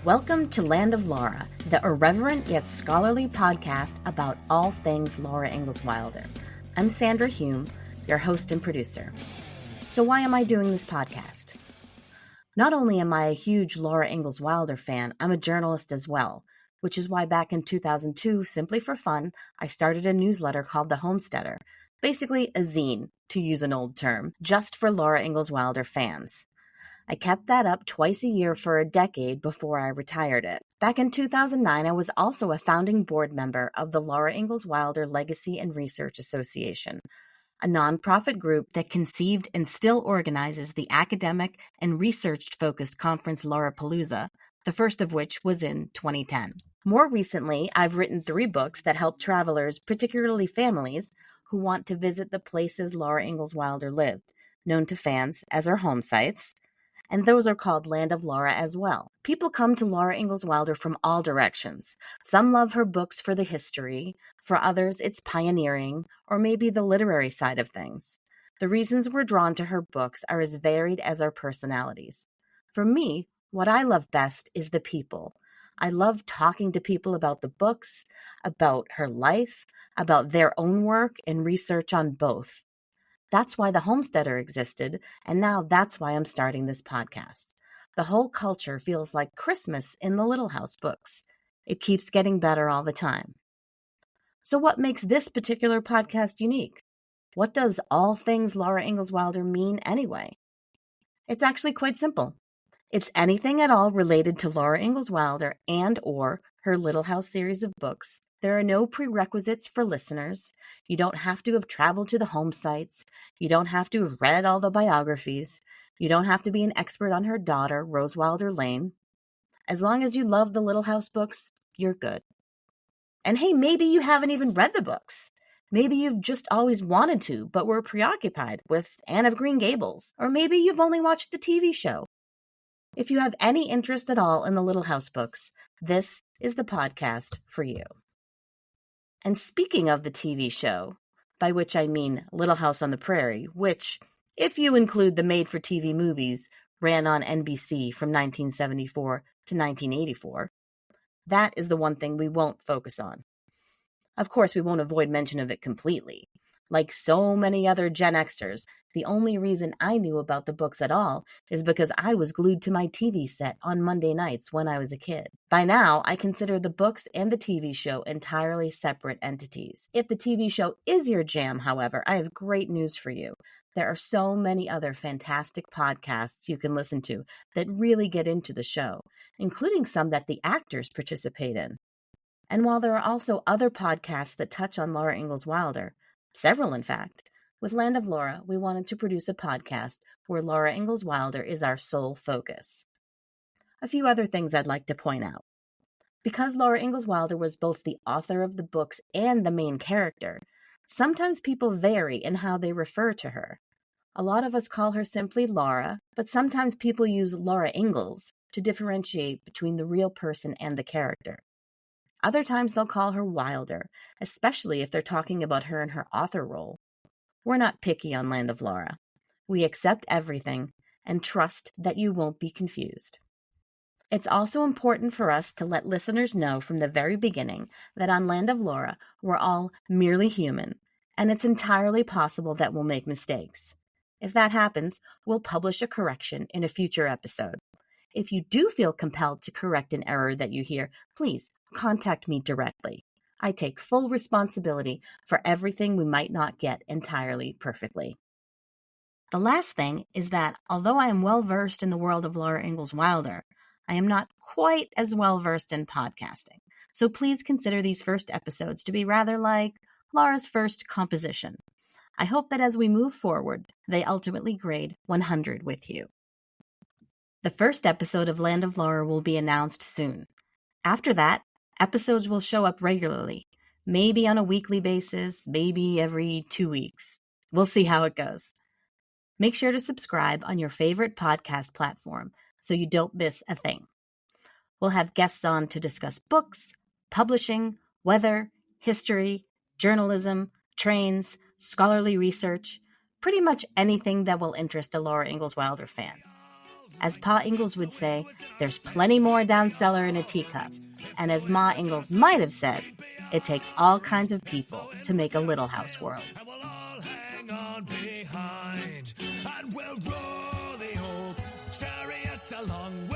Welcome to Land of Laura, the irreverent yet scholarly podcast about all things Laura Ingalls Wilder. I'm Sandra Hume, your host and producer. So why am I doing this podcast? Not only am I a huge Laura Ingalls Wilder fan, I'm a journalist as well, which is why back in 2002, simply for fun, I started a newsletter called The Homesteader, basically a zine, to use an old term, just for Laura Ingalls Wilder fans. I kept that up twice a year for a decade before I retired it. Back in 2009, I was also a founding board member of the Laura Ingalls Wilder Legacy and Research Association, a nonprofit group that conceived and still organizes the academic and research-focused conference Laurapalooza, the first of which was in 2010. More recently, I've written 3 books that help travelers, particularly families, who want to visit the places Laura Ingalls Wilder lived, known to fans as her home sites, and those are called Land of Laura as well. People come to Laura Ingalls Wilder from all directions. Some love her books for the history, for others it's pioneering, or maybe the literary side of things. The reasons we're drawn to her books are as varied as our personalities. For me, what I love best is the people. I love talking to people about the books, about her life, about their own work and research on both. That's why the Homesteader existed, and now that's why I'm starting this podcast. The whole culture feels like Christmas in the Little House books. It keeps getting better all the time. So what makes this particular podcast unique? What does all things Laura Ingalls Wilder mean anyway? It's actually quite simple. It's anything at all related to Laura Ingalls Wilder and or her Little House series of books. There are no prerequisites for listeners. You don't have to have traveled to the home sites. You don't have to have read all the biographies. You don't have to be an expert on her daughter, Rose Wilder Lane. As long as you love the Little House books, you're good. And hey, maybe you haven't even read the books. Maybe you've just always wanted to, but were preoccupied with Anne of Green Gables. Or maybe you've only watched the TV show. If you have any interest at all in the Little House books, this is the podcast for you. And speaking of the TV show, by which I mean Little House on the Prairie, which, if you include the made-for-TV movies, ran on NBC from 1974 to 1984, that is the one thing we won't focus on. Of course, we won't avoid mention of it completely. Like so many other Gen Xers, the only reason I knew about the books at all is because I was glued to my TV set on Monday nights when I was a kid. By now, I consider the books and the TV show entirely separate entities. If the TV show is your jam, however, I have great news for you. There are so many other fantastic podcasts you can listen to that really get into the show, including some that the actors participate in. And while there are also other podcasts that touch on Laura Ingalls Wilder, several in fact, with Land of Laura, we wanted to produce a podcast where Laura Ingalls Wilder is our sole focus. A few other things I'd like to point out. Because Laura Ingalls Wilder was both the author of the books and the main character, sometimes people vary in how they refer to her. A lot of us call her simply Laura, but sometimes people use Laura Ingalls to differentiate between the real person and the character. Other times they'll call her Wilder, especially if they're talking about her in her author role. We're not picky on Land of Laura. We accept everything and trust that you won't be confused. It's also important for us to let listeners know from the very beginning that on Land of Laura, we're all merely human, and it's entirely possible that we'll make mistakes. If that happens, we'll publish a correction in a future episode. If you do feel compelled to correct an error that you hear, please contact me directly. I take full responsibility for everything we might not get entirely perfectly. The last thing is that although I am well versed in the world of Laura Ingalls Wilder, I am not quite as well versed in podcasting. So please consider these first episodes to be rather like Laura's first composition. I hope that as we move forward, they ultimately grade 100 with you. The first episode of Land of Laura will be announced soon. After that, episodes will show up regularly, maybe on a weekly basis, maybe every 2 weeks. We'll see how it goes. Make sure to subscribe on your favorite podcast platform so you don't miss a thing. We'll have guests on to discuss books, publishing, weather, history, journalism, trains, scholarly research, pretty much anything that will interest a Laura Ingalls Wilder fan. As Pa Ingalls would say, there's plenty more down cellar in a teacup. And as Ma Ingalls might have said, it takes all kinds of people to make a Little House world. And we'll all hang on behind, and we'll row the old chariot along.